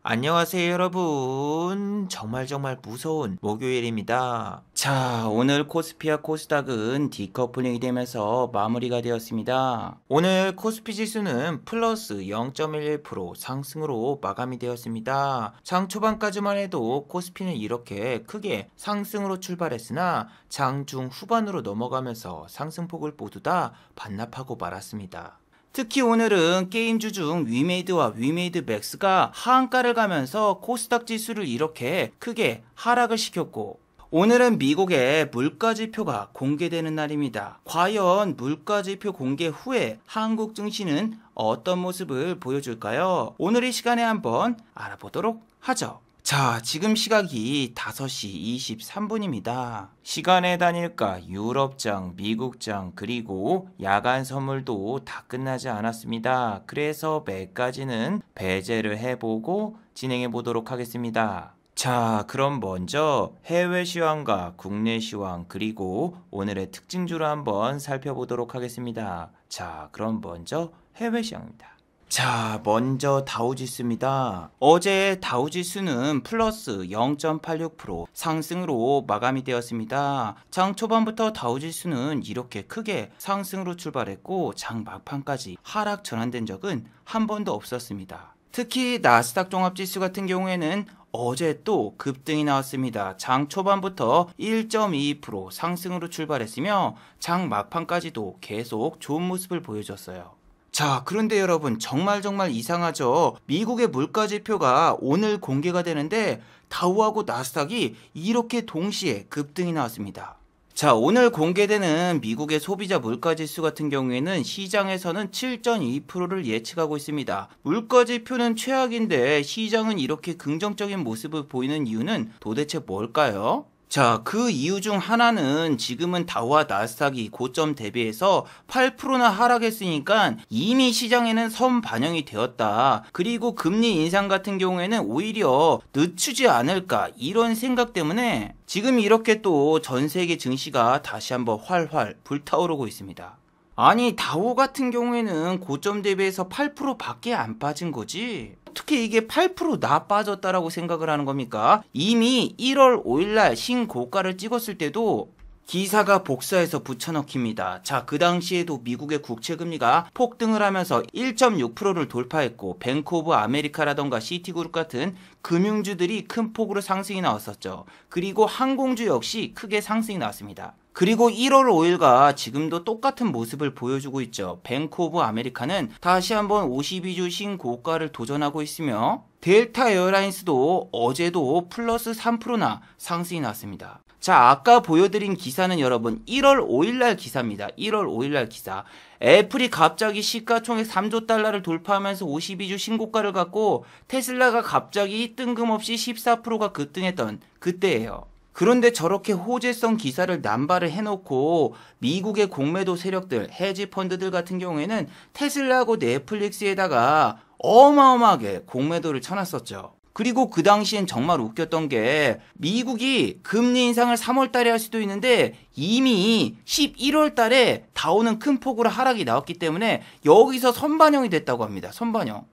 안녕하세요 여러분. 정말 무서운 목요일입니다. 자, 오늘 코스피와 코스닥은 디커플링이 되면서 마무리가 되었습니다. 오늘 코스피 지수는 플러스 0.11% 상승으로 마감이 되었습니다. 장 초반까지만 해도 코스피는 이렇게 크게 상승으로 출발했으나 장 중 후반으로 넘어가면서 상승폭을 모두 다 반납하고 말았습니다. 특히 오늘은 게임주 중 위메이드와 위메이드 맥스가 하한가를 가면서 코스닥 지수를 이렇게 크게 하락을 시켰고, 오늘은 미국의 물가지표가 공개되는 날입니다. 과연 물가지표 공개 후에 한국 증시는 어떤 모습을 보여줄까요? 오늘 이 시간에 한번 알아보도록 하죠. 자, 지금 시각이 5시 23분입니다. 시간의 단일가 유럽장, 미국장, 그리고 야간 선물도 다 끝나지 않았습니다. 그래서 매까지는 배제를 해보고 진행해 보도록 하겠습니다. 자, 그럼 먼저 해외 시황과 국내 시황 그리고 오늘의 특징주를 한번 살펴보도록 하겠습니다. 자, 그럼 먼저 해외 시황입니다. 자, 먼저 다우지수입니다. 어제 다우지수는 플러스 0.86% 상승으로 마감이 되었습니다. 장 초반부터 다우지수는 이렇게 크게 상승으로 출발했고 장 막판까지 하락 전환된 적은 한 번도 없었습니다. 특히 나스닥 종합지수 같은 경우에는 어제 또 급등이 나왔습니다. 장 초반부터 1.22% 상승으로 출발했으며 장 막판까지도 계속 좋은 모습을 보여줬어요. 자, 그런데 여러분 정말 이상하죠. 미국의 물가지표가 오늘 공개가 되는데 다우하고 나스닥이 이렇게 동시에 급등이 나왔습니다. 자, 오늘 공개되는 미국의 소비자 물가지수 같은 경우에는 시장에서는 7.2%를 예측하고 있습니다. 물가지표는 최악인데 시장은 이렇게 긍정적인 모습을 보이는 이유는 도대체 뭘까요? 자, 그 이유 중 하나는 지금은 다우와 나스닥이 고점 대비해서 8%나 하락했으니까 이미 시장에는 선반영이 되었다. 그리고 금리 인상 같은 경우에는 오히려 늦추지 않을까 이런 생각 때문에 지금 이렇게 또 전 세계 증시가 다시 한번 활활 불타오르고 있습니다. 아니, 다우 같은 경우에는 고점 대비해서 8%밖에 안 빠진 거지. 어떻게 이게 8%나 빠졌다라고 생각을 하는 겁니까? 이미 1월 5일날 신고가를 찍었을 때도 기사가 복사해서 붙여넣기입니다. 자, 그 당시에도 미국의 국채금리가 폭등을 하면서 1.6%를 돌파했고 뱅크 오브 아메리카라던가 시티그룹 같은 금융주들이 큰 폭으로 상승이 나왔었죠. 그리고 항공주 역시 크게 상승이 나왔습니다. 그리고 1월 5일과 지금도 똑같은 모습을 보여주고 있죠. 뱅크 오브 아메리카는 다시 한번 52주 신고가를 도전하고 있으며 델타 에어라인스도 어제도 플러스 3%나 상승이 났습니다. 자, 아까 보여드린 기사는 여러분 1월 5일날 기사입니다. 1월 5일날 기사. 애플이 갑자기 시가총액 3조 달러를 돌파하면서 52주 신고가를 갖고 테슬라가 갑자기 뜬금없이 14%가 급등했던 그때예요. 그런데 저렇게 호재성 기사를 남발을 해놓고 미국의 공매도 세력들, 헤지 펀드들 같은 경우에는 테슬라하고 넷플릭스에다가 어마어마하게 공매도를 쳐놨었죠. 그리고 그 당시엔 정말 웃겼던 게 미국이 금리 인상을 3월 달에 할 수도 있는데 이미 11월 달에 다우는 큰 폭으로 하락이 나왔기 때문에 여기서 선반영이 됐다고 합니다. 선반영.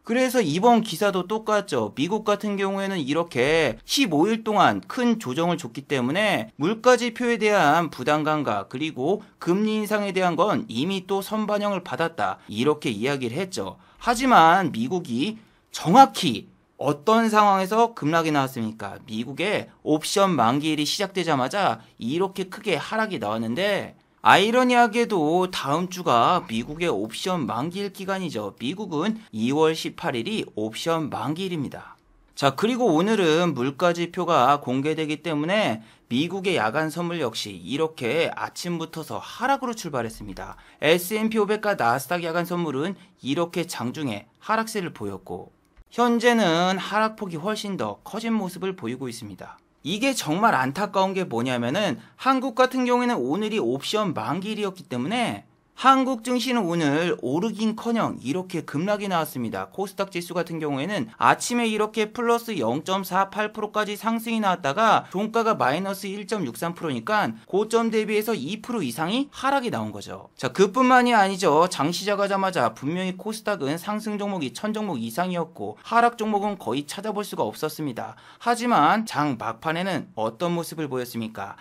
그래서 이번 기사도 똑같죠. 미국 같은 경우에는 이렇게 15일 동안 큰 조정을 줬기 때문에 물가지표에 대한 부담감과 그리고 금리 인상에 대한 건 이미 또 선반영을 받았다. 이렇게 이야기를 했죠. 하지만 미국이 정확히 어떤 상황에서 급락이 나왔습니까? 미국의 옵션 만기일이 시작되자마자 이렇게 크게 하락이 나왔는데 아이러니하게도 다음 주가 미국의 옵션 만기일 기간이죠. 미국은 2월 18일이 옵션 만기일입니다. 자, 그리고 오늘은 물가지표가 공개되기 때문에 미국의 야간 선물 역시 이렇게 아침부터서 하락으로 출발했습니다. S&P 500과 나스닥 야간 선물은 이렇게 장중에 하락세를 보였고 현재는 하락폭이 훨씬 더 커진 모습을 보이고 있습니다. 이게 정말 안타까운 게 뭐냐면은 한국 같은 경우에는 오늘이 옵션 만기일이었기 때문에 한국 증시는 오늘 오르긴커녕 이렇게 급락이 나왔습니다. 코스닥 지수 같은 경우에는 아침에 이렇게 플러스 0.48%까지 상승이 나왔다가 종가가 마이너스 1.63%니까 고점 대비해서 2% 이상이 하락이 나온 거죠. 자, 그뿐만이 아니죠. 장 시작하자마자 분명히 코스닥은 상승 종목이 1000종목 이상이었고 하락 종목은 거의 찾아볼 수가 없었습니다. 하지만 장 막판에는 어떤 모습을 보였습니까?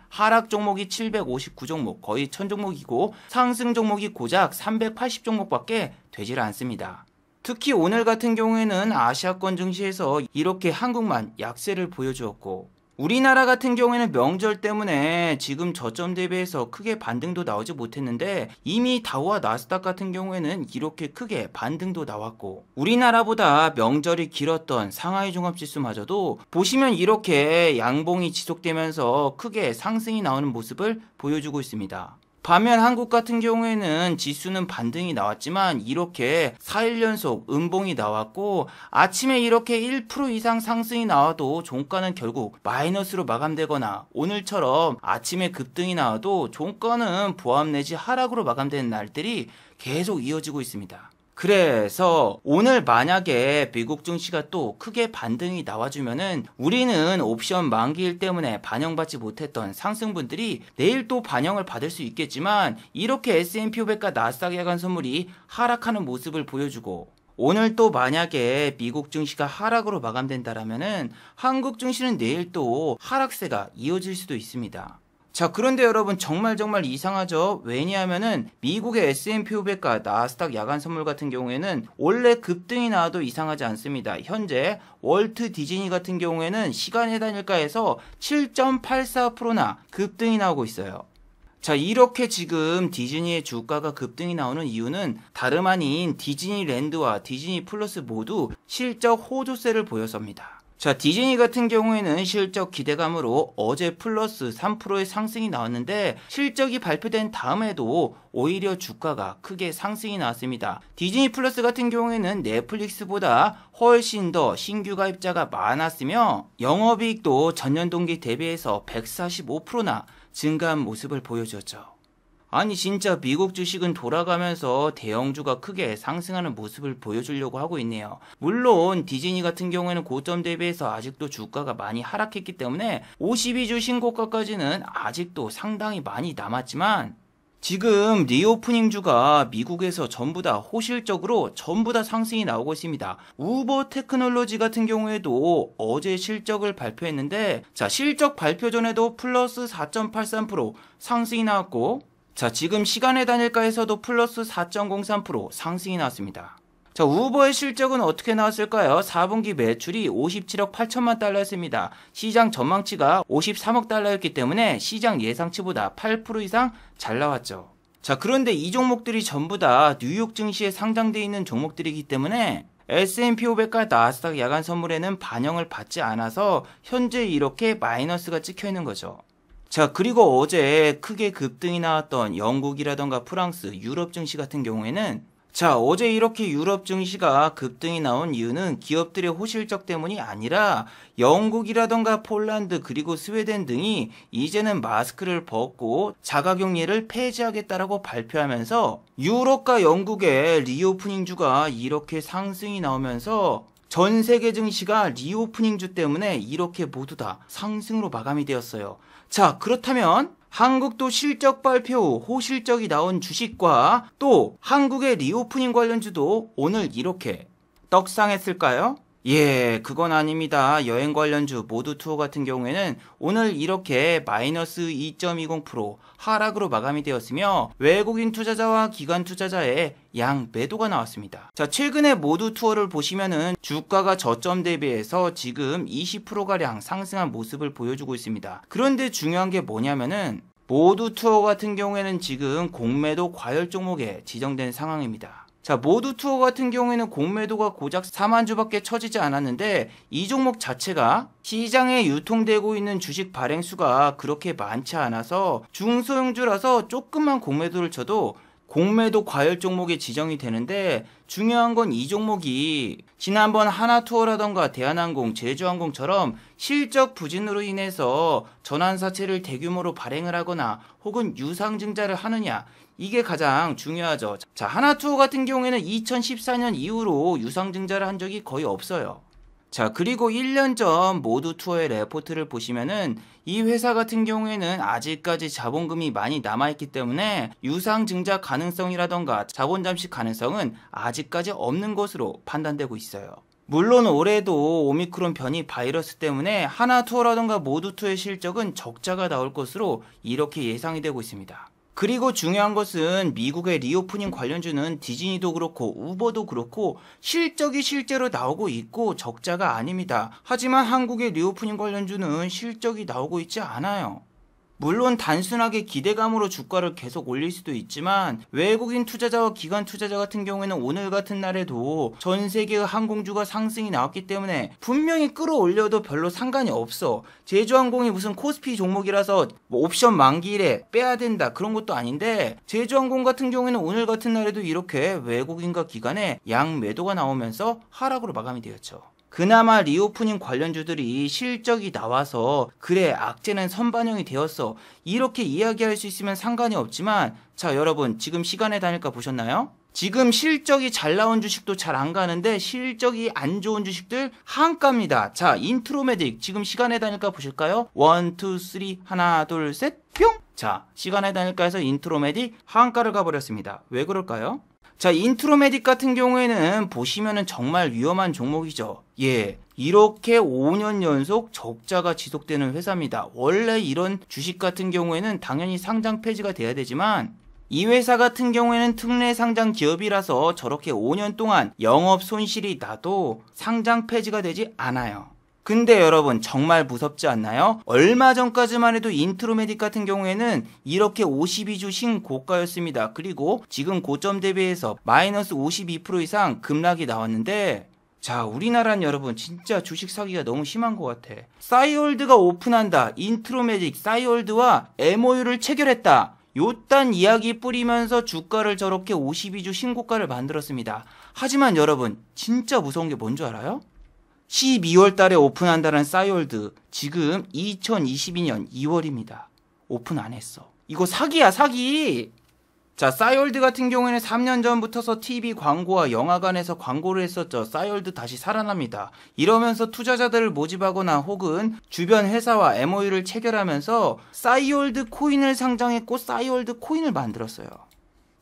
하락 종목이 759종목, 거의 1000종목이고 상승 종목이 고작 380종목밖에 되질 않습니다. 특히 오늘 같은 경우에는 아시아권 증시에서 이렇게 한국만 약세를 보여주었고 우리나라 같은 경우에는 명절 때문에 지금 저점 대비해서 크게 반등도 나오지 못했는데 이미 다우와 나스닥 같은 경우에는 이렇게 크게 반등도 나왔고 우리나라보다 명절이 길었던 상하이 종합지수마저도 보시면 이렇게 양봉이 지속되면서 크게 상승이 나오는 모습을 보여주고 있습니다. 반면 한국 같은 경우에는 지수는 반등이 나왔지만 이렇게 4일 연속 음봉이 나왔고 아침에 이렇게 1% 이상 상승이 나와도 종가는 결국 마이너스로 마감되거나 오늘처럼 아침에 급등이 나와도 종가는 보합 내지 하락으로 마감되는 날들이 계속 이어지고 있습니다. 그래서 오늘 만약에 미국 증시가 또 크게 반등이 나와주면은 우리는 옵션 만기일 때문에 반영받지 못했던 상승분들이 내일 또 반영을 받을 수 있겠지만 이렇게 S&P 500과 나스닥 야간 선물이 하락하는 모습을 보여주고 오늘 또 만약에 미국 증시가 하락으로 마감된다라면은 한국 증시는 내일 또 하락세가 이어질 수도 있습니다. 자, 그런데 여러분 정말 이상하죠? 왜냐하면은 미국의 S&P 500과 나스닥 야간 선물 같은 경우에는 원래 급등이 나와도 이상하지 않습니다. 현재 월트 디즈니 같은 경우에는 시간의 단일가에서 7.84%나 급등이 나오고 있어요. 자, 이렇게 지금 디즈니의 주가가 급등이 나오는 이유는 다름 아닌 디즈니랜드와 디즈니 플러스 모두 실적 호조세를 보여서입니다. 자, 디즈니 같은 경우에는 실적 기대감으로 어제 플러스 3%의 상승이 나왔는데 실적이 발표된 다음에도 오히려 주가가 크게 상승이 나왔습니다. 디즈니 플러스 같은 경우에는 넷플릭스보다 훨씬 더 신규 가입자가 많았으며 영업이익도 전년 동기 대비해서 145%나 증가한 모습을 보여줬죠. 아니 진짜 미국 주식은 돌아가면서 대형주가 크게 상승하는 모습을 보여주려고 하고 있네요. 물론 디즈니 같은 경우에는 고점 대비해서 아직도 주가가 많이 하락했기 때문에 52주 신고가까지는 아직도 상당히 많이 남았지만 지금 리오프닝주가 미국에서 전부 다 호실적으로 전부 다 상승이 나오고 있습니다. 우버 테크놀로지 같은 경우에도 어제 실적을 발표했는데 자, 실적 발표 전에도 플러스 4.83% 상승이 나왔고 자, 지금 시간의 단일가에서도 플러스 4.03% 상승이 나왔습니다. 자, 우버의 실적은 어떻게 나왔을까요? 4분기 매출이 57억 8천만 달러였습니다. 시장 전망치가 53억 달러였기 때문에 시장 예상치보다 8% 이상 잘 나왔죠. 자, 그런데 이 종목들이 전부 다 뉴욕 증시에 상장되어 있는 종목들이기 때문에 S&P 500과 나스닥 야간 선물에는 반영을 받지 않아서 현재 이렇게 마이너스가 찍혀 있는 거죠. 자, 그리고 어제 크게 급등이 나왔던 영국이라던가 프랑스, 유럽 증시 같은 경우에는 자, 어제 이렇게 유럽 증시가 급등이 나온 이유는 기업들의 호실적 때문이 아니라 영국이라던가 폴란드 그리고 스웨덴 등이 이제는 마스크를 벗고 자가격리를 폐지하겠다라고 발표하면서 유럽과 영국의 리오프닝주가 이렇게 상승이 나오면서 전 세계 증시가 리오프닝주 때문에 이렇게 모두 다 상승으로 마감이 되었어요. 자, 그렇다면 한국도 실적 발표 후 호실적이 나온 주식과 또 한국의 리오프닝 관련주도 오늘 이렇게 떡상했을까요? 그건 아닙니다. 여행 관련주 모두 투어 같은 경우에는 오늘 이렇게 마이너스 2.20% 하락으로 마감이 되었으며 외국인 투자자와 기관 투자자의 양 매도가 나왔습니다. 자, 최근에 모두 투어를 보시면은 주가가 저점 대비해서 지금 20%가량 상승한 모습을 보여주고 있습니다. 그런데 중요한 게 뭐냐면은 모두 투어 같은 경우에는 지금 공매도 과열 종목에 지정된 상황입니다. 자, 모두 투어 같은 경우에는 공매도가 고작 4만 주밖에 쳐지지 않았는데 이 종목 자체가 시장에 유통되고 있는 주식 발행 수가 그렇게 많지 않아서 중소형주라서 조금만 공매도를 쳐도 공매도 과열 종목에 지정이 되는데 중요한 건 이 종목이 지난번 하나투어라던가 대한항공, 제주항공처럼 실적 부진으로 인해서 전환사채를 대규모로 발행을 하거나 혹은 유상증자를 하느냐, 이게 가장 중요하죠. 자, 하나투어 같은 경우에는 2014년 이후로 유상증자를 한 적이 거의 없어요. 자, 그리고 1년 전 모두투어의 레포트를 보시면은 이 회사 같은 경우에는 아직까지 자본금이 많이 남아있기 때문에 유상증자 가능성이라던가 자본 잠식 가능성은 아직까지 없는 것으로 판단되고 있어요. 물론 올해도 오미크론 변이 바이러스 때문에 하나투어라던가 모두투어의 실적은 적자가 나올 것으로 이렇게 예상이 되고 있습니다. 그리고 중요한 것은 미국의 리오프닝 관련주는 디즈니도 그렇고 우버도 그렇고 실적이 실제로 나오고 있고 적자가 아닙니다. 하지만 한국의 리오프닝 관련주는 실적이 나오고 있지 않아요. 물론 단순하게 기대감으로 주가를 계속 올릴 수도 있지만 외국인 투자자와 기관 투자자 같은 경우에는 오늘 같은 날에도 전 세계의 항공주가 상승이 나왔기 때문에 분명히 끌어올려도 별로 상관이 없어. 제주항공이 무슨 코스피 종목이라서 뭐 옵션 만기일에 빼야 된다 그런 것도 아닌데 제주항공 같은 경우에는 오늘 같은 날에도 이렇게 외국인과 기관의 양매도가 나오면서 하락으로 마감이 되었죠. 그나마 리오프닝 관련주들이 실적이 나와서 그래 악재는 선반영이 되었어 이렇게 이야기할 수 있으면 상관이 없지만 자 여러분 지금 시간의 단일가 보셨나요? 지금 실적이 잘 나온 주식도 잘 안 가는데 실적이 안 좋은 주식들 한가입니다. 자 인트로메딕 지금 시간의 단일가 보실까요? 1, 2, 3 하나 둘 셋 뿅! 자 시간의 단일가에서 인트로메딕 한가를 가버렸습니다. 왜 그럴까요? 자, 인트로메딕 같은 경우에는 보시면은 정말 위험한 종목이죠. 예. 이렇게 5년 연속 적자가 지속되는 회사입니다. 원래 이런 주식 같은 경우에는 당연히 상장 폐지가 돼야 되지만 이 회사 같은 경우에는 특례 상장 기업이라서 저렇게 5년 동안 영업 손실이 나도 상장 폐지가 되지 않아요. 근데 여러분 정말 무섭지 않나요? 얼마 전까지만 해도 인트로메딕 같은 경우에는 이렇게 52주 신고가였습니다. 그리고 지금 고점 대비해서 마이너스 52% 이상 급락이 나왔는데 자 우리나라는 여러분 진짜 주식 사기가 너무 심한 것 같아. 싸이월드가 오픈한다. 인트로메딕 싸이월드와 MOU를 체결했다. 요딴 이야기 뿌리면서 주가를 저렇게 52주 신고가를 만들었습니다. 하지만 여러분 진짜 무서운 게 뭔 줄 알아요? 12월 달에 오픈한다는 싸이월드 지금 2022년 2월입니다. 오픈 안 했어. 이거 사기야 사기. 자 싸이월드 같은 경우에는 3년 전부터서 TV 광고와 영화관에서 광고를 했었죠. 싸이월드 다시 살아납니다. 이러면서 투자자들을 모집하거나 혹은 주변 회사와 MOU를 체결하면서 싸이월드 코인을 상장했고 싸이월드 코인을 만들었어요.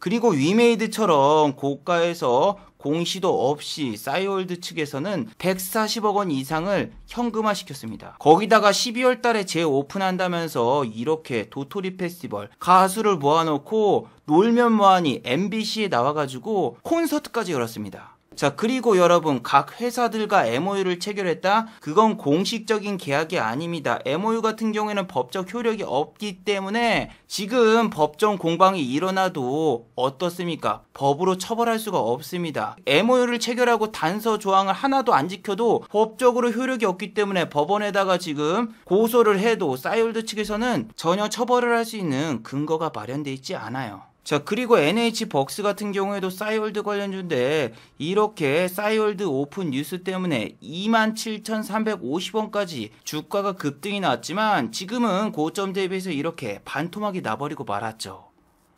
그리고 위메이드처럼 고가에서 공시도 없이 싸이월드 측에서는 140억 원 이상을 현금화 시켰습니다. 거기다가 12월 달에 재오픈한다면서 이렇게 도토리 페스티벌 가수를 모아놓고 놀면 뭐하니 MBC에 나와가지고 콘서트까지 열었습니다. 자 그리고 여러분 각 회사들과 MOU를 체결했다? 그건 공식적인 계약이 아닙니다. MOU 같은 경우에는 법적 효력이 없기 때문에 지금 법정 공방이 일어나도 어떻습니까? 법으로 처벌할 수가 없습니다. MOU를 체결하고 단서 조항을 하나도 안 지켜도 법적으로 효력이 없기 때문에 법원에다가 지금 고소를 해도 싸이월드 측에서는 전혀 처벌을 할 수 있는 근거가 마련되어 있지 않아요. 자 그리고 NH벅스 같은 경우에도 싸이월드 관련주인데 이렇게 싸이월드 오픈 뉴스 때문에 27,350원까지 주가가 급등이 나왔지만 지금은 고점 대비해서 이렇게 반토막이 나버리고 말았죠.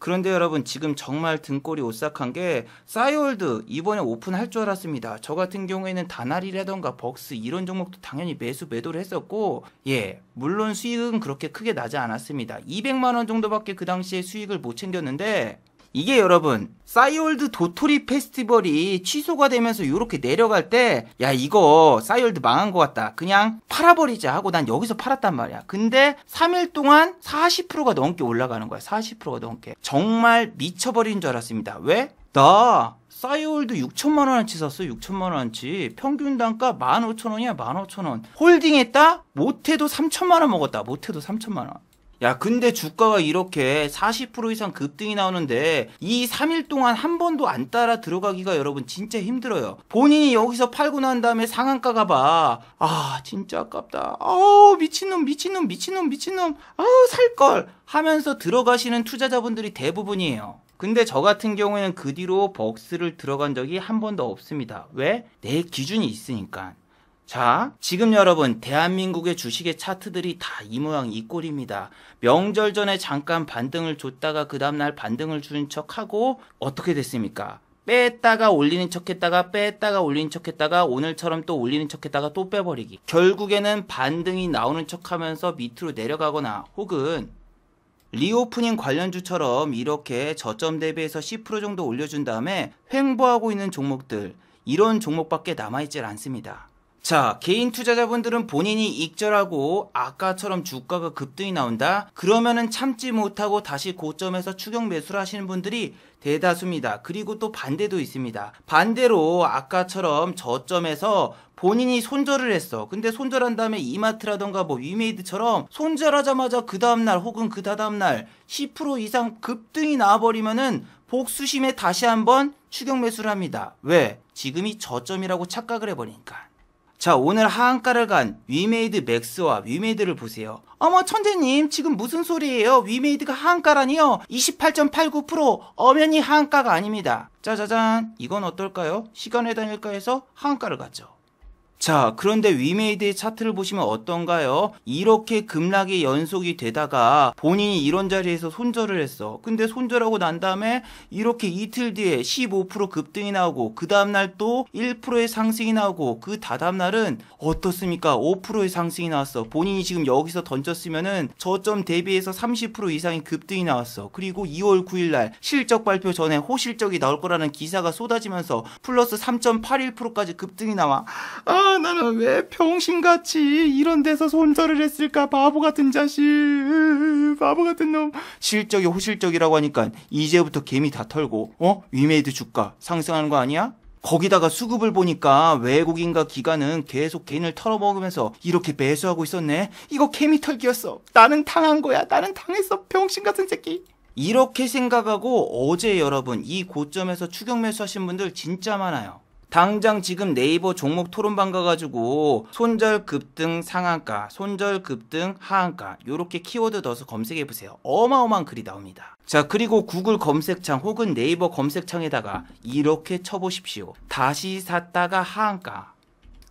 그런데 여러분 지금 정말 등골이 오싹한 게 싸이월드 이번에 오픈할 줄 알았습니다. 저 같은 경우에는 다나리라던가 벅스 이런 종목도 당연히 매도를 했었고 예 물론 수익은 그렇게 크게 나지 않았습니다. 200만원 정도밖에 그 당시에 수익을 못 챙겼는데 이게 여러분 싸이월드 도토리 페스티벌이 취소가 되면서 이렇게 내려갈 때 야 이거 싸이월드 망한 것 같다 그냥 팔아버리자 하고 난 여기서 팔았단 말이야. 근데 3일 동안 40%가 넘게 올라가는 거야. 40%가 넘게. 정말 미쳐버린 줄 알았습니다. 왜? 나 싸이월드 6천만원어치 샀어. 6천만원어치 평균 단가 15,000원이야. 15,000원 홀딩했다? 못해도 3천만원 먹었다. 못해도 3천만원. 야 근데 주가가 이렇게 40% 이상 급등이 나오는데 이 3일 동안 한 번도 안 따라 들어가기가 여러분 진짜 힘들어요. 본인이 여기서 팔고 난 다음에 상한가 가봐. 아 진짜 아깝다. 아우 미친놈 아우 살걸 하면서 들어가시는 투자자분들이 대부분이에요. 근데 저 같은 경우에는 그 뒤로 벅스를 들어간 적이 한 번도 없습니다. 왜? 내 기준이 있으니까. 자, 지금 여러분 대한민국의 주식의 차트들이 다 이 모양 이 꼴입니다. 명절 전에 잠깐 반등을 줬다가 그 다음날 반등을 준 척하고 어떻게 됐습니까? 뺐다가 올리는 척했다가 뺐다가 올리는 척했다가 오늘처럼 또 올리는 척했다가 또 빼버리기. 결국에는 반등이 나오는 척하면서 밑으로 내려가거나 혹은 리오프닝 관련주처럼 이렇게 저점 대비해서 10% 정도 올려준 다음에 횡보하고 있는 종목들, 이런 종목밖에 남아있질 않습니다. 자, 개인 투자자분들은 본인이 익절하고 아까처럼 주가가 급등이 나온다? 그러면은 참지 못하고 다시 고점에서 추격 매수를 하시는 분들이 대다수입니다. 그리고 또 반대도 있습니다. 반대로 아까처럼 저점에서 본인이 손절을 했어. 근데 손절한 다음에 이마트라던가 뭐 위메이드처럼 손절하자마자 그 다음날 혹은 그 다음날 10% 이상 급등이 나와버리면은 복수심에 다시 한번 추격 매수를 합니다. 왜? 지금이 저점이라고 착각을 해버리니까. 자, 오늘 하한가를 간 위메이드 맥스와 위메이드를 보세요. 어머 천재님 지금 무슨 소리예요? 위메이드가 하한가라니요? 28.89% 엄연히 하한가가 아닙니다. 짜자잔, 이건 어떨까요? 시간의 단일가에서 하한가를 갔죠. 자, 그런데 위메이드의 차트를 보시면 어떤가요? 이렇게 급락이 연속이 되다가 본인이 이런 자리에서 손절을 했어. 근데 손절하고 난 다음에 이렇게 이틀 뒤에 15% 급등이 나오고 그 다음날 또 1%의 상승이 나오고 그 다다음날은 어떻습니까? 5%의 상승이 나왔어. 본인이 지금 여기서 던졌으면은 저점 대비해서 30% 이상의 급등이 나왔어. 그리고 2월 9일날 실적 발표 전에 호실적이 나올 거라는 기사가 쏟아지면서 플러스 3.81%까지 급등이 나와. 나는 왜 병신같이 이런 데서 손절을 했을까? 바보 같은 자식, 바보 같은 놈. 실적이 호실적이라고 하니까 이제부터 개미 다 털고 위메이드 주가 상승하는 거 아니야? 거기다가 수급을 보니까 외국인과 기관은 계속 개인을 털어먹으면서 이렇게 매수하고 있었네. 이거 개미 털기였어. 나는 당한 거야. 나는 당했어. 병신 같은 새끼. 이렇게 생각하고 어제 여러분 이 고점에서 추격 매수하신 분들 진짜 많아요. 당장 지금 네이버 종목 토론방 가가지고 손절 급등 상한가, 손절 급등 하한가 요렇게 키워드 넣어서 검색해보세요. 어마어마한 글이 나옵니다. 자, 그리고 구글 검색창 혹은 네이버 검색창에다가 이렇게 쳐보십시오. 다시 샀다가 하한가.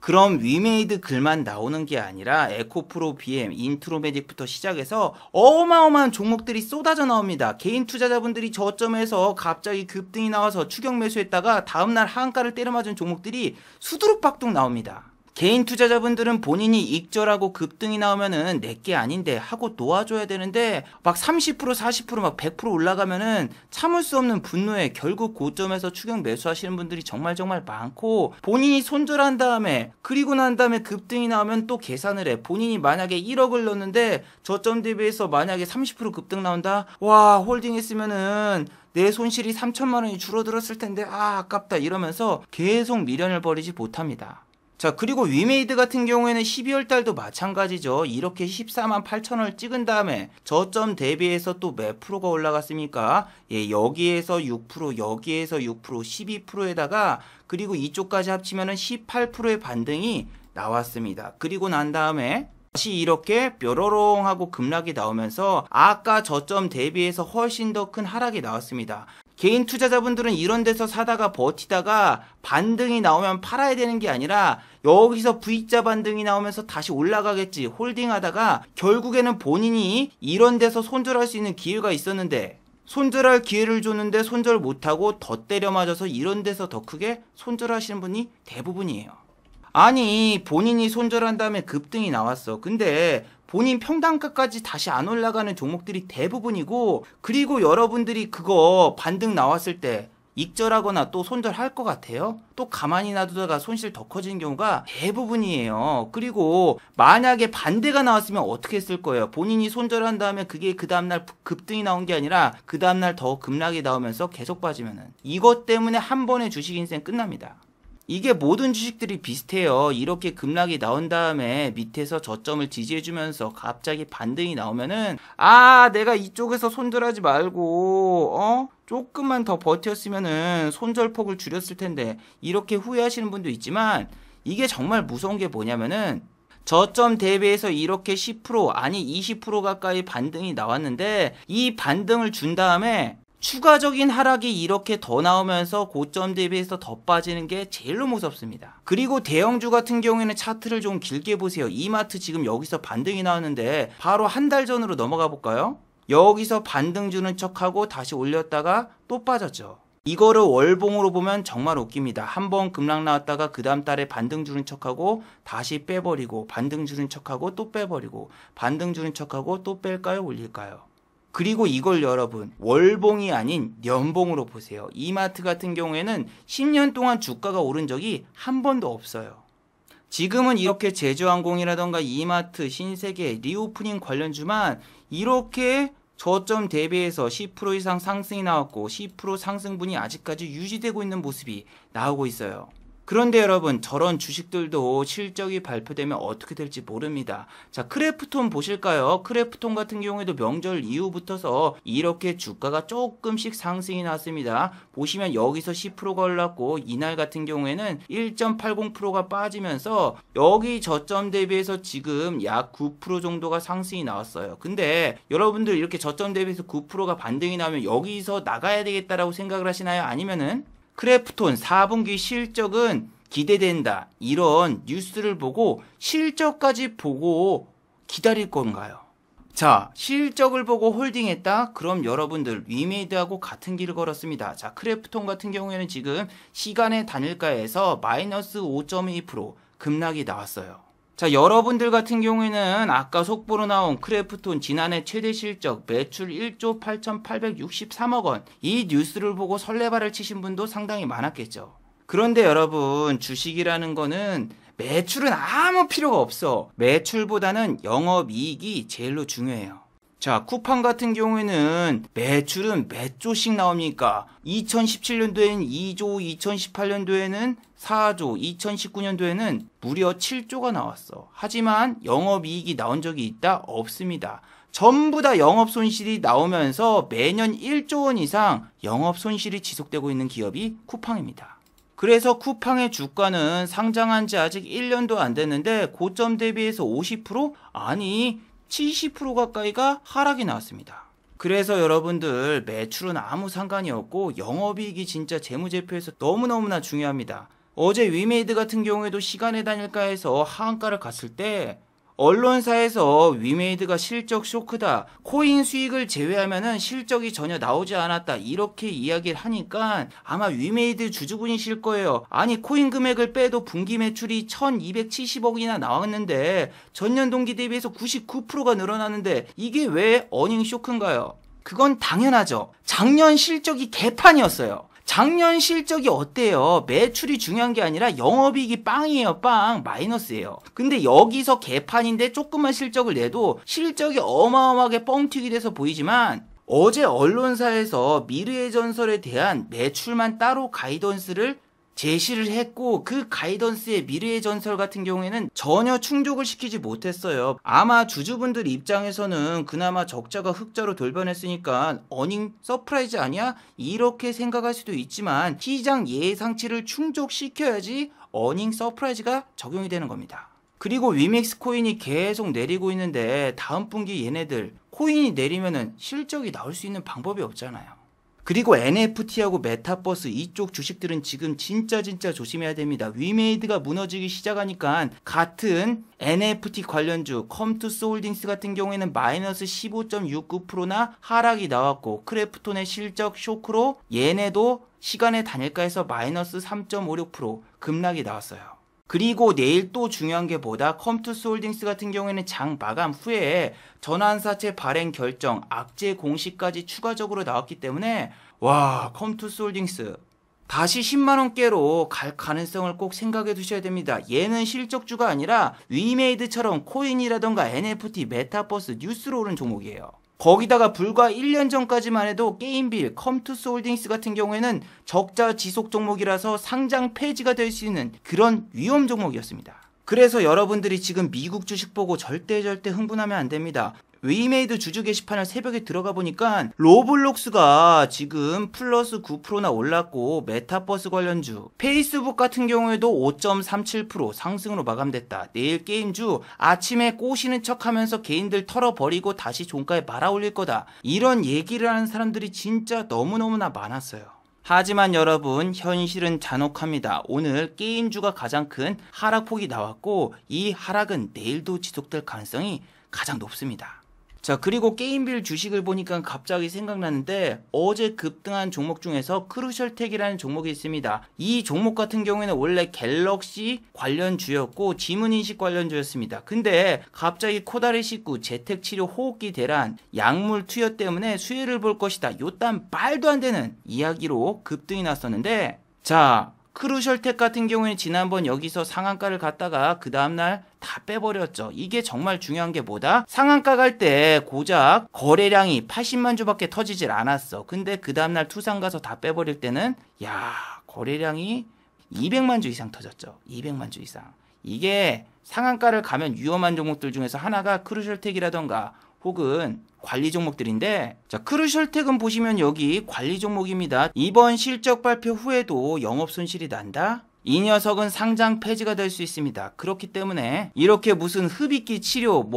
그럼 위메이드 글만 나오는 게 아니라 에코프로, BM, 인트로매직부터 시작해서 어마어마한 종목들이 쏟아져 나옵니다. 개인 투자자분들이 저점에서 갑자기 급등이 나와서 추격 매수했다가 다음날 하한가를 때려맞은 종목들이 수두룩박둑 나옵니다. 개인 투자자분들은 본인이 익절하고 급등이 나오면은 내게 아닌데 하고 놓아줘야 되는데 막 30% 40% 막 100% 올라가면은 참을 수 없는 분노에 결국 고점에서 추격 매수하시는 분들이 정말 많고, 본인이 손절한 다음에 그리고 난 다음에 급등이 나오면 또 계산을 해. 본인이 만약에 1억을 넣었는데 저점 대비해서 만약에 30% 급등 나온다? 와, 홀딩했으면은 내 손실이 3천만 원이 줄어들었을 텐데 아깝다 이러면서 계속 미련을 버리지 못합니다. 자, 그리고 위메이드 같은 경우에는 12월 달도 마찬가지죠. 이렇게 14만 8천원을 찍은 다음에 저점 대비해서 또 몇 프로가 올라갔습니까? 예, 여기에서 6%, 여기에서 6%, 12%에다가 그리고 이쪽까지 합치면은 18%의 반등이 나왔습니다. 그리고 난 다음에 다시 이렇게 뾰로롱 하고 급락이 나오면서 아까 저점 대비해서 훨씬 더 큰 하락이 나왔습니다. 개인 투자자분들은 이런 데서 사다가 버티다가 반등이 나오면 팔아야 되는 게 아니라 여기서 V자 반등이 나오면서 다시 올라가겠지 홀딩하다가 결국에는 본인이 이런 데서 손절할 수 있는 기회가 있었는데 손절할 기회를 줬는데 손절 못하고 더 때려 맞아서 이런 데서 더 크게 손절하시는 분이 대부분이에요. 아니, 본인이 손절한 다음에 급등이 나왔어. 근데 본인 평단가까지 다시 안 올라가는 종목들이 대부분이고, 그리고 여러분들이 그거 반등 나왔을 때 익절하거나 또 손절할 것 같아요? 또 가만히 놔두다가 손실 더 커지는 경우가 대부분이에요. 그리고 만약에 반대가 나왔으면 어떻게 했을 거예요? 본인이 손절한 다음에 그게 그 다음날 급등이 나온 게 아니라 그 다음날 더 급락이 나오면서 계속 빠지면은 이것 때문에 한 번의 주식 인생 끝납니다. 이게 모든 주식들이 비슷해요. 이렇게 급락이 나온 다음에 밑에서 저점을 지지해주면서 갑자기 반등이 나오면은 내가 이쪽에서 손절하지 말고 조금만 더 버텼으면은 손절폭을 줄였을 텐데 이렇게 후회하시는 분도 있지만, 이게 정말 무서운 게 뭐냐면은 저점 대비해서 이렇게 10% 아니 20% 가까이 반등이 나왔는데 이 반등을 준 다음에 추가적인 하락이 이렇게 더 나오면서 고점 대비해서 더 빠지는 게 제일로 무섭습니다. 그리고 대형주 같은 경우에는 차트를 좀 길게 보세요. 이마트 지금 여기서 반등이 나왔는데 바로 한 달 전으로 넘어가 볼까요? 여기서 반등 주는 척하고 다시 올렸다가 또 빠졌죠. 이거를 월봉으로 보면 정말 웃깁니다. 한번 급락 나왔다가 그 다음 달에 반등 주는 척하고 다시 빼버리고 반등 주는 척하고 또 빼버리고 반등 주는 척하고 또 뺄까요? 올릴까요? 그리고 이걸 여러분 월봉이 아닌 년봉으로 보세요. 이마트 같은 경우에는 10년 동안 주가가 오른 적이 한 번도 없어요. 지금은 이렇게 제주항공이라던가 이마트, 신세계, 리오프닝 관련주만 이렇게 저점 대비해서 10% 이상 상승이 나왔고 10% 상승분이 아직까지 유지되고 있는 모습이 나오고 있어요. 그런데 여러분 저런 주식들도 실적이 발표되면 어떻게 될지 모릅니다. 자, 크래프톤 보실까요? 크래프톤 같은 경우에도 명절 이후부터서 이렇게 주가가 조금씩 상승이 났습니다. 보시면 여기서 10%가 올랐고 이날 같은 경우에는 1.80%가 빠지면서 여기 저점 대비해서 지금 약 9% 정도가 상승이 나왔어요. 근데 여러분들 이렇게 저점 대비해서 9%가 반등이 나면 여기서 나가야 되겠다라고 생각을 하시나요? 아니면은 크래프톤 4분기 실적은 기대된다. 이런 뉴스를 보고 실적까지 보고 기다릴 건가요? 자, 실적을 보고 홀딩했다? 그럼 여러분들 위메이드하고 같은 길을 걸었습니다. 자, 크래프톤 같은 경우에는 지금 시간의 단일가에서 마이너스 5.2% 급락이 나왔어요. 자, 여러분들 같은 경우에는 아까 속보로 나온 크래프톤 지난해 최대 실적 매출 1조 8,863억 원 이 뉴스를 보고 설레발을 치신 분도 상당히 많았겠죠. 그런데 여러분 주식이라는 거는 매출은 아무 필요가 없어. 매출보다는 영업이익이 제일로 중요해요. 자, 쿠팡 같은 경우에는 매출은 몇 조씩 나옵니까? 2017년도에는 2조, 2018년도에는 4조, 2019년도에는 무려 7조가 나왔어. 하지만 영업이익이 나온 적이 있다? 없습니다. 전부 다 영업손실이 나오면서 매년 1조 원 이상 영업손실이 지속되고 있는 기업이 쿠팡입니다. 그래서 쿠팡의 주가는 상장한 지 아직 1년도 안 됐는데 고점 대비해서 50%? 아니 70% 가까이가 하락이 나왔습니다. 그래서 여러분들 매출은 아무 상관이 없고 영업이익이 진짜 재무제표에서 너무너무나 중요합니다. 어제 위메이드 같은 경우에도 시간의 단일가에서 하한가를 갔을 때 언론사에서 위메이드가 실적 쇼크다. 코인 수익을 제외하면은 실적이 전혀 나오지 않았다. 이렇게 이야기를 하니까 아마 위메이드 주주분이실 거예요. 아니 코인 금액을 빼도 분기 매출이 1270억이나 나왔는데 전년 동기 대비해서 99%가 늘어나는데 이게 왜 어닝 쇼크인가요? 그건 당연하죠. 작년 실적이 개판이었어요. 작년 실적이 어때요? 매출이 중요한 게 아니라 영업이익이 빵이에요. 빵. 마이너스예요. 근데 여기서 개판인데 조금만 실적을 내도 실적이 어마어마하게 뻥튀기 돼서 보이지만 어제 언론사에서 미르의 전설에 대한 매출만 따로 가이던스를 제시를 했고 그 가이던스의 미르의 전설 같은 경우에는 전혀 충족을 시키지 못했어요. 아마 주주분들 입장에서는 그나마 적자가 흑자로 돌변했으니까 어닝 서프라이즈 아니야? 이렇게 생각할 수도 있지만 시장 예상치를 충족시켜야지 어닝 서프라이즈가 적용이 되는 겁니다. 그리고 위믹스 코인이 계속 내리고 있는데 다음 분기 얘네들 코인이 내리면은 실적이 나올 수 있는 방법이 없잖아요. 그리고 NFT하고 메타버스 이쪽 주식들은 지금 진짜 조심해야 됩니다. 위메이드가 무너지기 시작하니까 같은 NFT 관련주 컴투스 홀딩스 같은 경우에는 마이너스 15.69%나 하락이 나왔고 크래프톤의 실적 쇼크로 얘네도 시간의 단일가에서 마이너스 3.56% 급락이 나왔어요. 그리고 내일 또 중요한 게 뭐다? 컴투스 홀딩스 같은 경우에는 장 마감 후에 전환사채 발행 결정, 악재 공시까지 추가적으로 나왔기 때문에 와, 컴투스 홀딩스 다시 10만원대로 갈 가능성을 꼭 생각해 두셔야 됩니다. 얘는 실적주가 아니라 위메이드처럼 코인이라던가 NFT, 메타버스, 뉴스로 오른 종목이에요. 거기다가 불과 1년 전까지만 해도 게임빌, 컴투스 홀딩스 같은 경우에는 적자 지속 종목이라서 상장 폐지가 될 수 있는 그런 위험 종목이었습니다. 그래서 여러분들이 지금 미국 주식 보고 절대 흥분하면 안 됩니다. 웨이메이드 주주 게시판을 새벽에 들어가 보니까 로블록스가 지금 플러스 9%나 올랐고, 메타버스 관련주, 페이스북 같은 경우에도 5.37% 상승으로 마감됐다. 내일 게임주 아침에 꼬시는 척하면서 개인들 털어버리고 다시 종가에 말아올릴 거다. 이런 얘기를 하는 사람들이 진짜 너무너무나 많았어요. 하지만 여러분, 현실은 잔혹합니다. 오늘 게임주가 가장 큰 하락폭이 나왔고, 이 하락은 내일도 지속될 가능성이 가장 높습니다. 자, 그리고 게임빌 주식을 보니까 갑자기 생각나는데, 어제 급등한 종목 중에서 크루셜텍이라는 종목이 있습니다. 이 종목 같은 경우에는 원래 갤럭시 관련주였고 지문인식 관련주였습니다. 근데 갑자기 코다리 식구, 재택치료, 호흡기 대란, 약물 투여 때문에 수혜를 볼 것이다, 요딴 말도 안 되는 이야기로 급등이 났었는데, 자, 크루셜텍 같은 경우에는 지난번 여기서 상한가를 갔다가 그 다음날 다 빼버렸죠. 이게 정말 중요한 게 뭐다? 상한가 갈 때 고작 거래량이 80만 주밖에 터지질 않았어. 근데 그 다음날 투상 가서 다 빼버릴 때는 거래량이 200만 주 이상 터졌죠. 200만 주 이상. 이게 상한가를 가면 위험한 종목들 중에서 하나가 크루셜텍이라던가 혹은 관리 종목들인데, 자, 크루셜텍은 보시면 여기 관리 종목입니다. 이번 실적 발표 후에도 영업 손실이 난다? 이 녀석은 상장 폐지가 될 수 있습니다. 그렇기 때문에 이렇게 무슨 흡입기 치료,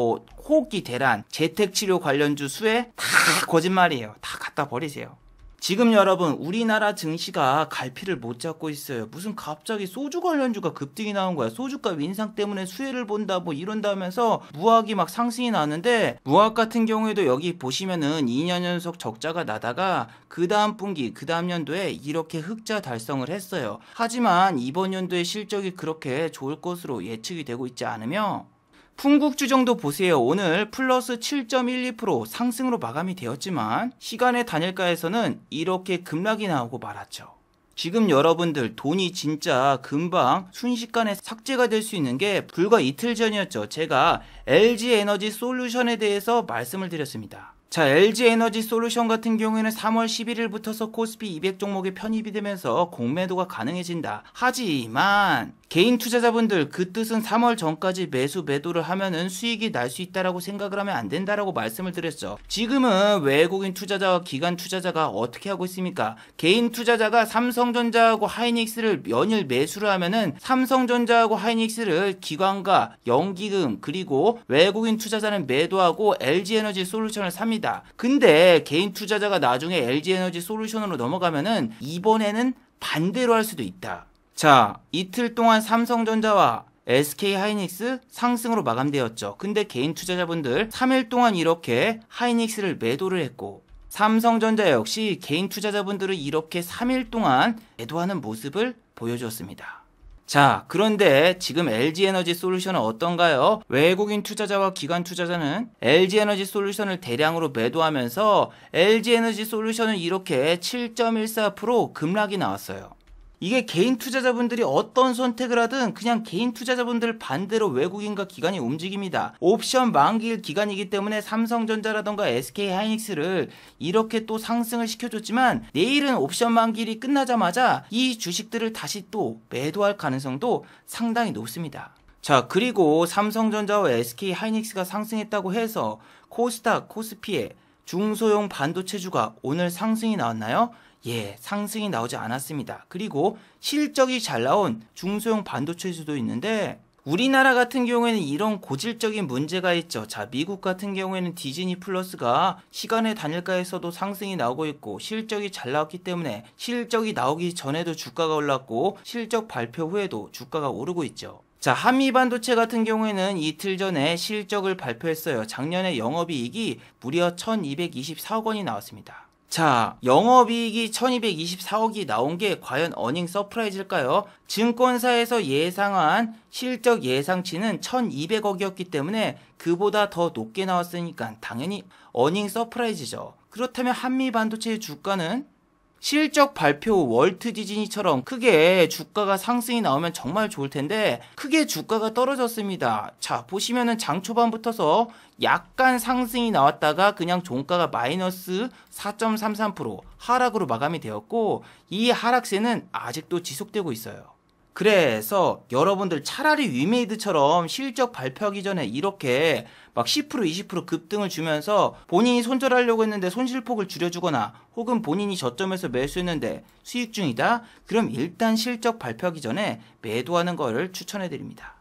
호흡기 대란, 재택치료 관련주 수혜 다 거짓말이에요. 다 갖다 버리세요. 지금 여러분, 우리나라 증시가 갈피를 못 잡고 있어요. 무슨 갑자기 소주 관련주가 급등이 나온 거야. 소주값 인상 때문에 수혜를 본다 이런다면서 무학이 막 상승이 나왔는데, 무학 같은 경우에도 여기 보시면은 2년 연속 적자가 나다가 그 다음 분기, 그 다음 연도에 이렇게 흑자 달성을 했어요. 하지만 이번 연도의 실적이 그렇게 좋을 것으로 예측이 되고 있지 않으며, 풍국주 정도 보세요. 오늘 플러스 7.12% 상승으로 마감이 되었지만 시간의 단일가에서는 이렇게 급락이 나오고 말았죠. 지금 여러분들 돈이 진짜 금방 순식간에 삭제가 될 수 있는 게 불과 이틀 전이었죠. 제가 LG에너지 솔루션에 대해서 말씀을 드렸습니다. 자, LG에너지 솔루션 같은 경우에는 3월 11일부터서 코스피 200 종목에 편입이 되면서 공매도가 가능해진다. 하지만 개인 투자자분들, 그 뜻은 3월 전까지 매도를 하면은 수익이 날 수 있다라고 생각을 하면 안 된다라고 말씀을 드렸죠. 지금은 외국인 투자자와 기관 투자자가 어떻게 하고 있습니까? 개인 투자자가 삼성전자하고 하이닉스를 연일 매수를 하면은 삼성전자하고 하이닉스를 기관과 연기금 그리고 외국인 투자자는 매도하고 LG에너지 솔루션을 삽니다. 근데 개인 투자자가 나중에 LG에너지 솔루션으로 넘어가면은 이번에는 반대로 할 수도 있다. 자, 이틀 동안 삼성전자와 SK하이닉스 상승으로 마감되었죠. 근데 개인 투자자분들 3일 동안 이렇게 하이닉스를 매도를 했고, 삼성전자 역시 개인 투자자분들은 이렇게 3일 동안 매도하는 모습을 보여주었습니다. 자, 그런데 지금 LG에너지 솔루션은 어떤가요? 외국인 투자자와 기관 투자자는 LG에너지 솔루션을 대량으로 매도하면서 LG에너지 솔루션은 이렇게 7.14% 급락이 나왔어요. 이게 개인 투자자분들이 어떤 선택을 하든 그냥 개인 투자자분들 반대로 외국인과 기관이 움직입니다. 옵션 만기일 기간이기 때문에 삼성전자라던가 SK하이닉스를 이렇게 또 상승을 시켜줬지만, 내일은 옵션 만기일이 끝나자마자 이 주식들을 다시 또 매도할 가능성도 상당히 높습니다. 자, 그리고 삼성전자와 SK하이닉스가 상승했다고 해서 코스닥, 코스피의 중소형 반도체주가 오늘 상승이 나왔나요? 예, 상승이 나오지 않았습니다. 그리고 실적이 잘 나온 중소형 반도체주도 있는데, 우리나라 같은 경우에는 이런 고질적인 문제가 있죠. 자, 미국 같은 경우에는 디즈니 플러스가 시간의 단일가에서도 상승이 나오고 있고, 실적이 잘 나왔기 때문에 실적이 나오기 전에도 주가가 올랐고, 실적 발표 후에도 주가가 오르고 있죠. 자, 한미반도체 같은 경우에는 이틀 전에 실적을 발표했어요. 작년에 영업이익이 무려 1224억 원이 나왔습니다. 자, 영업이익이 1224억이 나온 게 과연 어닝 서프라이즈일까요? 증권사에서 예상한 실적 예상치는 1200억이었기 때문에 그보다 더 높게 나왔으니까 당연히 어닝 서프라이즈죠. 그렇다면 한미반도체의 주가는 실적 발표 월트 디즈니처럼 크게 주가가 상승이 나오면 정말 좋을 텐데 크게 주가가 떨어졌습니다. 자, 보시면은 장 초반부터서 약간 상승이 나왔다가 그냥 종가가 마이너스 4.33% 하락으로 마감이 되었고, 이 하락세는 아직도 지속되고 있어요. 그래서 여러분들 차라리 위메이드처럼 실적 발표하기 전에 이렇게 막 10% 20% 급등을 주면서 본인이 손절하려고 했는데 손실폭을 줄여주거나 혹은 본인이 저점에서 매수했는데 수익 중이다? 그럼 일단 실적 발표하기 전에 매도하는 걸 추천해드립니다.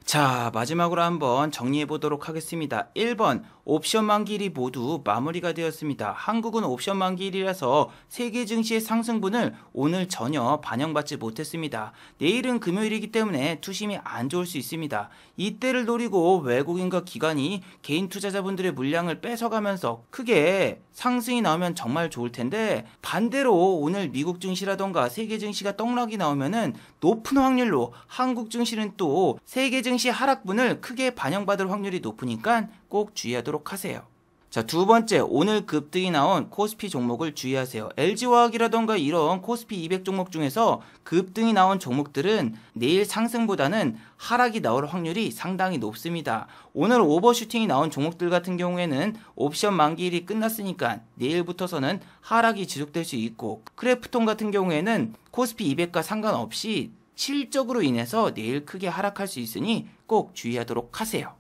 자, 마지막으로 한번 정리해 보도록 하겠습니다. 1번, 옵션 만기일이 모두 마무리가 되었습니다. 한국은 옵션 만기일이라서 세계 증시의 상승분을 오늘 전혀 반영받지 못했습니다. 내일은 금요일이기 때문에 투심이 안 좋을 수 있습니다. 이때를 노리고 외국인과 기관이 개인 투자자분들의 물량을 뺏어가면서 크게 상승이 나오면 정말 좋을 텐데, 반대로 오늘 미국 증시라던가 세계 증시가 떡락이 나오면은 높은 확률로 한국 증시는 또 세계 증시 하락분을 크게 반영받을 확률이 높으니까 꼭 주의하도록 하세요. 자, 두 번째, 오늘 급등이 나온 코스피 종목을 주의하세요. LG화학이라던가 이런 코스피 200 종목 중에서 급등이 나온 종목들은 내일 상승보다는 하락이 나올 확률이 상당히 높습니다. 오늘 오버슈팅이 나온 종목들 같은 경우에는 옵션 만기일이 끝났으니까 내일부터서는 하락이 지속될 수 있고, 크래프톤 같은 경우에는 코스피 200과 상관없이 실적으로 인해서 내일 크게 하락할 수 있으니 꼭 주의하도록 하세요.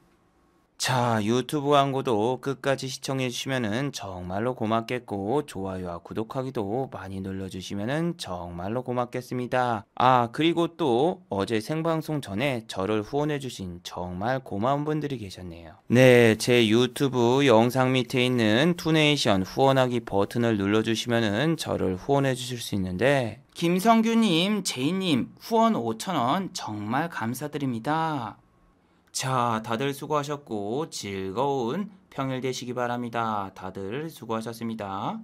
자, 유튜브 광고도 끝까지 시청해 주시면 정말로 고맙겠고, 좋아요와 구독하기도 많이 눌러주시면 정말로 고맙겠습니다. 아, 그리고 또 어제 생방송 전에 저를 후원해 주신 정말 고마운 분들이 계셨네요. 네, 제 유튜브 영상 밑에 있는 투네이션 후원하기 버튼을 눌러주시면 저를 후원해 주실 수 있는데, 김성규님, 제이님 후원 5,000원 정말 감사드립니다. 자, 다들 수고하셨고 즐거운 평일 되시기 바랍니다. 다들 수고하셨습니다.